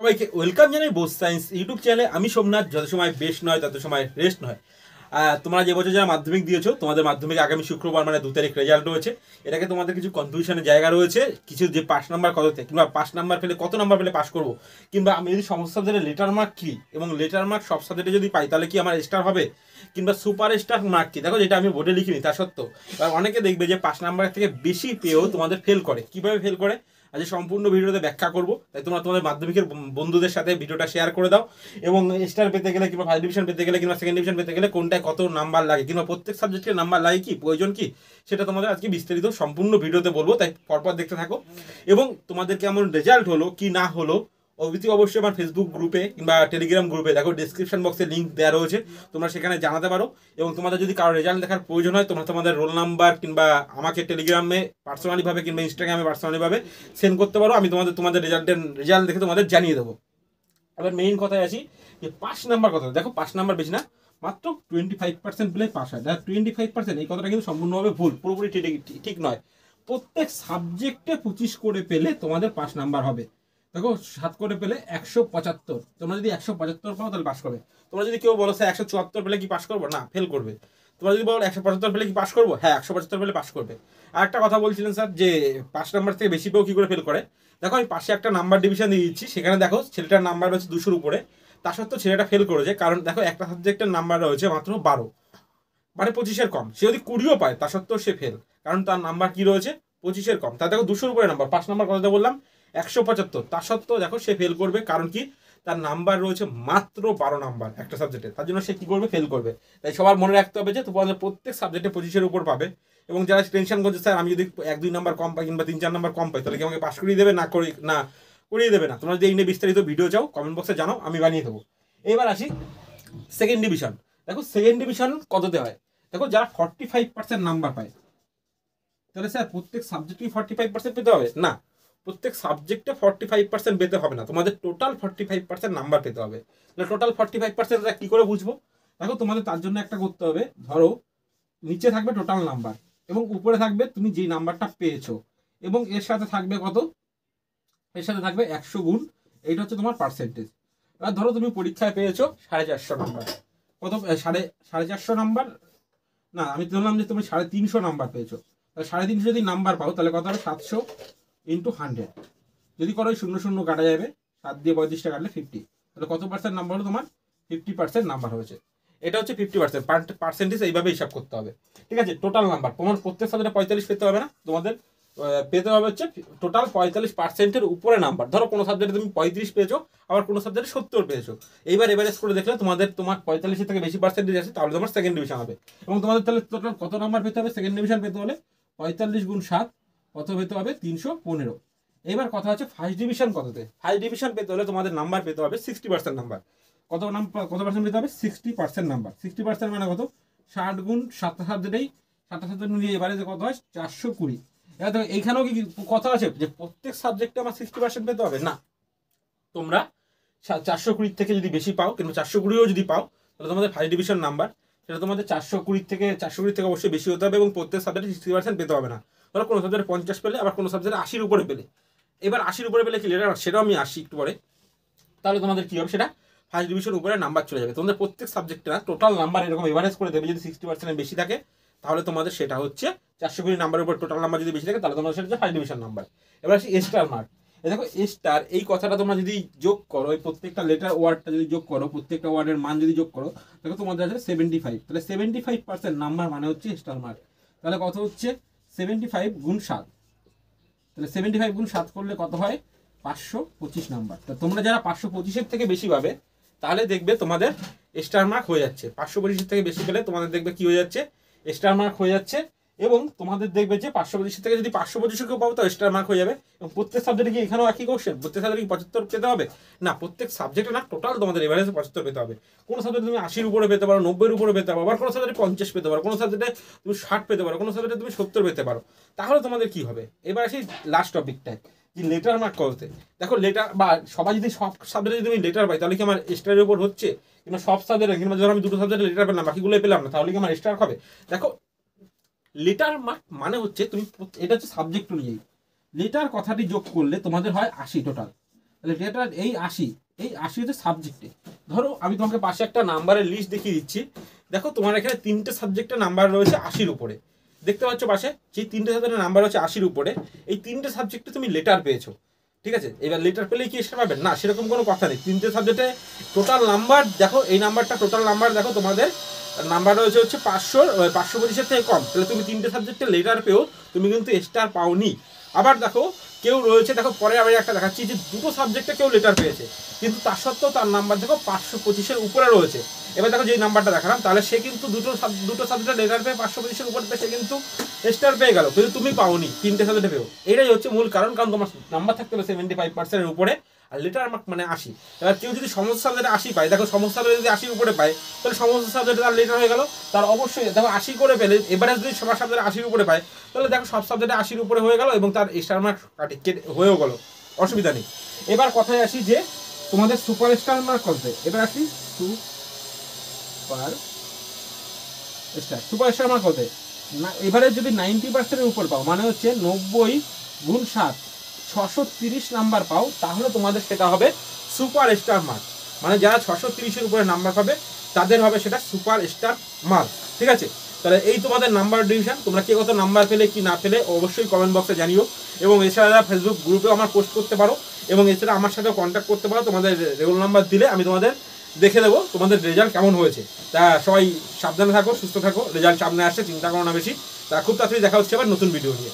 সবাইকে ওয়েলকাম জানাই Bose science YouTube চ্যানেলে। আমি সোমনাথ। যত সময় বেস্ট নয় তত সময় রেস্ট নয়। তোমরা যে বছর যারা মাধ্যমিক দিয়েছো, তোমাদের মাধ্যমিক আগামী শুক্রবার মানে 2 তারিখ রেজাল্ট রয়েছে। এটাকে তোমাদের কিছু কনফিউশনের জায়গা রয়েছে, কিছু যে পাস নাম্বার কততে, কিংবা পাস নাম্বার পেলে কত নাম্বার পেলে পাস করবো, কিংবা আমি যদি সমস্ত সাবজেক্টে লেটার মার্ক কি, এবং লেটার মার্ক সব সাবজেক্টে যদি পাই তাহলে কি আমার স্টার হবে, কিংবা সুপার স্টার মার্ক কি। দেখো, যেটা আমি বোর্ডে লিখিনি তা সত্ত্বেও এবার অনেকে দেখবে যে পাস নাম্বার থেকে বেশি পেয়েও তোমাদের ফেল করে। কিভাবে ফেল করে আজ সম্পূর্ণ ভিডিওতে ব্যাখ্যা করবো। তাই তোমরা তোমাদের মাধ্যমিকের বন্ধুদের সাথে ভিডিওটা শেয়ার করে দাও। এবং স্টার পেতে গেলে, কিংবা ফার্স্ট ডিভিশন পেতে গেলে, কিংবা সেকেন্ড ডিভিশন পেতে গেলে কোনটায় কত নাম্বার লাগে, কিংবা প্রত্যেক সাবজেক্টের নাম্বার লাগে কি, প্রয়োজন কি, সেটা তোমাদের আজকে বিস্তারিত সম্পূর্ণ ভিডিওতে বলবো। তাই পরপর দেখতে থাকো। এবং তোমাদের কেমন রেজাল্ট হলো কি না হলো অবশ্যই আমার ফেসবুক গ্রুপে কিংবা টেলিগ্রাম গ্রুপে দেখো, ডিসক্রিপশন বক্সে লিঙ্ক দেওয়া রয়েছে, তোমরা সেখানে জানাতে পারো। এবং তোমাদের যদি কারো রেজাল্ট দেখার প্রয়োজন হয়, তোমরা তোমাদের রোল নাম্বার কিংবা আমাকে টেলিগ্রামে পার্সোনালিভাবে কিংবা ইনস্টাগ্রামে পার্সোনালিভাবে সেন্ড করতে পারো। আমি তোমাদের রেজাল্ট দেখে তোমাদের জানিয়ে দেবো। এবার মেইন কথায় আসি যে পাস নাম্বার কথা। দেখো, পাস নাম্বার বেশি না, মাত্র 25% পেলে পাস হয়। 25% এই কথাটা কিন্তু সম্পূর্ণভাবে ভুল, পুরোপুরি ঠিক নয়। প্রত্যেক সাবজেক্টে 25 করে পেলে তোমাদের পাস নাম্বার হবে। দেখো, 7 করে পেলে 175। তোমরা যদি 175 পাও তাহলে পাস করবে। তোমরা যদি কেউ বলো স্যার 174 পেলে কি পাস করবো, না, ফেল করবে। তোমরা যদি বলো 175 পেলে কি পাস করবো, হ্যাঁ 175 পেলে পাস করবে। আর একটা কথা বলছিলেন স্যার যে পাস নাম্বার থেকে বেশি পেয়েও কি করে ফেল করে। দেখো, আমি পাশে একটা নাম্বার ডিভিশন দিয়ে দিচ্ছি, সেখানে দেখো ছেলেটার নাম্বার রয়েছে 200-র উপরে, তা সত্ত্বেও ছেলেটা ফেল করেছে। কারণ দেখো, একটা সাবজেক্টের নাম্বার রয়েছে মাত্র 12, মানে 25-এর কম। সে যদি 20-ও পায় তা সত্ত্বেও সে ফেল, কারণ তার নাম্বার কি রয়েছে 25-এর কম। তা দেখো 200-র উপরে নাম্বার, পাস নাম্বার কথাটা বললাম 175, তা সত্ত্বেও দেখো সে ফেল করবে। কারণ কি, তার নাম্বার রয়েছে মাত্র 12 নাম্বার একটা সাবজেক্টে, তার জন্য সে কি করবে, ফেল করবে। তাই সবার মনে রাখতে হবে যে তোমাদের প্রত্যেক সাবজেক্টে 25-এর উপর পাবে। এবং যারা টেনশন করছে স্যার আমি যদি 1-2 নাম্বার কম পাই কিংবা 3-4 নাম্বার কম পাই তাহলে কি আমাকে পাস করিয়ে দেবে, না করিয়ে দেবে না। তোমরা যদি এই নিয়ে বিস্তারিত ভিডিও চাও কমেন্ট বক্সে জানাও, আমি বানিয়ে দেবো। এবার আসি সেকেন্ড ডিভিশন। দেখো, সেকেন্ড ডিভিশন কততে হয়। দেখো, যারা 45% নাম্বার পায়, তাহলে স্যার প্রত্যেক সাবজেক্টেই 45% পেতে হবে না। প্রত্যেক সাবজেক্টে 45% পেতে হবে না, তোমাদের টোটাল 45% নাম্বার পেতে হবে। তাহলে টোটাল 45% কি করে বুঝবো। দেখো, তোমাদের তার জন্য একটা করতে হবে। ধরো, নিচে থাকবে টোটাল নাম্বার এবং উপরে থাকবে তুমি যেই নাম্বারটা পেয়েছো, এবং এর সাথে থাকবে কত, এর সাথে থাকবে 100 গুণ, এইটা হচ্ছে তোমার পার্সেন্টেজ। এবার ধরো তুমি পরীক্ষায় পেয়েছো 450 নাম্বার, কত, 450 নাম্বার না, আমি ধরলাম যে তুমি 350 নাম্বার পেয়েছো। তাহলে 350 যদি নাম্বার পাও তাহলে কত হবে, 700 × 100। যদি করো 0 কাটা যাবে, 7 দিয়ে 35টা কাটলে 50। তাহলে কত পার্সেন্ট নাম্বার হলো তোমার, 50% নাম্বার হয়েছে। এটা হচ্ছে 50%। পার্সেন্টেজ এইভাবে হিসাব করতে হবে। ঠিক আছে, টোটাল নাম্বার তোমার প্রত্যেক সাবজেক্টে 45 পেতে হবে না, তোমাদের পেতে হবে হচ্ছে টোটাল 45%-এর উপরে নাম্বার। ধরো কোনো সাবজেক্টে তুমি 35 পেয়েছো, আবার কোনো সাবজেক্টে 70 পেয়েছো। এইবার এভারেজ করে দেখলে তোমার 45-এর থেকে বেশি পার্সেন্টেজ আছে, তাহলে তোমার সেকেন্ড ডিভিশন হবে। এবং তোমাদের তাহলে টোটাল কত নাম্বার পেতে হবে সেকেন্ড ডিভিশন পেতে হলে, 45 × 7 কত পেতে হবে, 315। এবার কথা হচ্ছে ফার্স্ট ডিভিশন কততে। ফার্স্ট ডিভিশন পেতে হলে তোমাদের নাম্বার পেতে হবে 60% নাম্বার। কত পার্সেন্ট পেতে হবে, 60% নাম্বার। 60% মানে কত, 60 গুণ 7 সাবজেক্টেই 7 সাবজেক্ট মিলিয়ে এবারে কত হয়, 420। এবার দেখো, এইখানেও কি কথা আছে যে প্রত্যেক সাবজেক্টে আমার 60% পেতে হবে, না। তোমরা 420 থেকে যদি বেশি পাও, কিংবা 420ও যদি পাও, তাহলে তোমাদের ফার্স্ট ডিভিশন নাম্বার সেটা তোমাদের 420 থেকে অবশ্যই বেশি হতে হবে, এবং প্রত্যেক সাবজেক্টে 60% পেতে হবে না। ধরো কোনো সাবজেক্টে 50 পেলে, আবার কোনো সাবজেক্টে 80-র উপরে পেলে। এবার 80-র উপরে পেলে কি লেটার, সেটাও আমি আসি একটু পরে। তাহলে তোমাদের কি হবে, সেটা ফার্স্ট ডিভিশন উপরে নাম্বার চলে যাবে। তোমাদের প্রত্যেক সাবজেক্টে না, টোটাল নাম্বার এরকম এভারেজ করে দেবে। যদি 60% বেশি থাকে তাহলে তোমাদের সেটা হচ্ছে 420 নাম্বারের উপর টোটাল নাম্বার যদি বেশি থাকে তাহলে তোমাদের সেটা হচ্ছে ফার্স্ট ডিভিশন নাম্বার। এবার আসি স্টার মার্ক। দেখো, স্টার এই কথাটা তোমরা যদি যোগ করো, এই প্রত্যেকটা লেটার ওয়ার্ডটা যদি যোগ করো, প্রত্যেকটা ওয়ার্ডের মান যদি যোগ করো, দেখো তোমাদের আছে 75। তাহলে 75% নাম্বার মানে হচ্ছে স্টার মার্ক। তাহলে কত হচ্ছে, 75 × 7। তাহলে 75 × 7 করলে কত হয়, 525 নাম্বার। তো তোমরা যারা 525-এর থেকে বেশি পাবে তাহলে দেখবে তোমাদের স্টার মার্ক হয়ে যাচ্ছে। 525-এর থেকে বেশি পেলে তোমাদের দেখবে কি হয়ে যাচ্ছে, স্টার মার্ক হয়ে যাচ্ছে। এবং তোমাদের দেখবে যে 525 থেকে যদি 525 কেউ পাবো তো স্টার মার্ক হয়ে যাবে। এবং প্রত্যেক সাবজেক্টে কি এখানেও একই কোশ্চেন, প্রত্যেক সাবজেক্টে কি 75 পেতে হবে না, প্রত্যেক সাবজেক্টে না, টোটাল তোমাদের এভারেজে 75 পেতে হবে। কোনো সাবজেক্টে তুমি 80-র উপরে পেতে পারো, 90-এর উপরে পেতে পারো, আবার কোনো সাবজেক্টে 50 পেতে পারো, কোনো সাবজেক্টে তুমি 60 পেতে পারো, কোনো সাবজেক্টে তুমি 70 পেতে পারো। তাহলে তোমাদের কি হবে, এবার আসি লাস্ট টপিকটায়, যে লেটার মার্ক কততে। দেখো, লেটার বা সবাই যদি সব সাবজেক্টে যদি আমি লেটার পাই তাহলে কি আমার স্টারের উপর হচ্ছে, কিংবা সব সাবজেক্টে, কিংবা ধরো আমি 2টো সাবজেক্টে লেটার পেলাম বাকিগুলো পেলাম না, তাহলে কি আমার স্টার হবে। দেখো, লেটার মার্ক মানে হচ্ছে তুমি, এটা হচ্ছে সাবজেক্ট অনুযায়ী লেটার কথাটি যোগ করলে তোমাদের হয় 80 টোটাল। তাহলে লেটার এই 80, এই 80 হচ্ছে সাবজেক্টে। ধরো আমি তোমাকে পাশে একটা নাম্বারের লিস্ট দেখিয়ে দিচ্ছি। দেখো তোমার এখানে 3টে সাবজেক্টের নাম্বার রয়েছে 80-র উপরে, দেখতে পাচ্ছ পাশে সেই 3টে সাবজেক্টের নাম্বার হচ্ছে 80-র উপরে। এই 3টে সাবজেক্টে তুমি লেটার পেয়েছো, ঠিক আছে। এবার লেটার পেলেই কি এসে পাবেন না, সেরকম কোনো কথা নেই। 3টে সাবজেক্টে টোটাল নাম্বার দেখো, এই নাম্বারটা টোটাল নাম্বার দেখো, তোমাদের নাম্বার রয়েছে হচ্ছে 525-এর থেকে কম। তাহলে তুমি 3টে সাবজেক্টে লেটার পেও, তুমি কিন্তু স্টার পাওনি। আবার দেখো কেউ রয়েছে, দেখো পরে আমি একটা দেখাচ্ছি যে 2টো সাবজেক্টে কেউ লেটার পেয়েছে, কিন্তু তার সত্ত্বেও তার নাম্বার দেখো 525-এর উপরে রয়েছে। এবার দেখো যে নাম্বারটা দেখালাম, তাহলে সে কিন্তু দুটো সাবজেক্টে লেটার পেয়ে 525-এর উপরে পেয়ে সে কিন্তু স্টার পেয়ে গেল, কিন্তু তুমি পাওনি, 3টে সাবজেক্টে পেও। এটাই হচ্ছে মূল কারণ, কারণ তোমার নাম্বার থাকতে হবে 75%-এর উপরে, আর লেটার মার্ক মানে 80। এবার কেউ যদি সমস্ত সাবজেক্টে 80 পায়, দেখো সমস্ত সাবজেক্টে যদি 80-র উপরে পায়, তাহলে সমস্ত সাবজেক্টে তার লেটার হয়ে গেল। তার অবশ্যই দেখো 80 করে পেলে, এবারে যদি সবার সাবজেক্টে 80-র উপরে পায়, তাহলে দেখো সব সাবজেক্টে 80-র উপরে হয়ে গেল এবং তার স্টার মার্ক হয়েও গেল, অসুবিধা নেই। এবার কথায় আসি যে তোমাদের সুপার স্টার মার্ক কত। এবার আসি সুপার স্টার মার্ক কত না। এবারে যদি 90%-এর উপর পাও, মানে হচ্ছে 90 গুণ 7 630 নাম্বার পাও, তাহলে তোমাদের সেটা হবে সুপার স্টার মার্ক। মানে যারা 630-এর উপরে নাম্বার পাবে তাদের হবে সেটা সুপার স্টার মার্ক, ঠিক আছে। তাহলে এই তোমাদের নাম্বার ডিভিশন। তোমরা কে কত নাম্বার পেলে কি না পেলে অবশ্যই কমেন্ট বক্সে জানিও, এবং এছাড়া ফেসবুক গ্রুপেও আমার পোস্ট করতে পারো, এবং এছাড়া আমার সাথে কন্ট্যাক্ট করতে পারো। তোমাদের রোল নাম্বার দিলে আমি তোমাদের দেখে দেবো তোমাদের রেজাল্ট কেমন হয়েছে। তা সবাই সাবধানে থাকো, সুস্থ থাকো, রেজাল্ট সামনে আসছে, চিন্তা করো না বেশি। তা খুব তাড়াতাড়ি দেখা হচ্ছে আবার নতুন ভিডিও নিয়ে।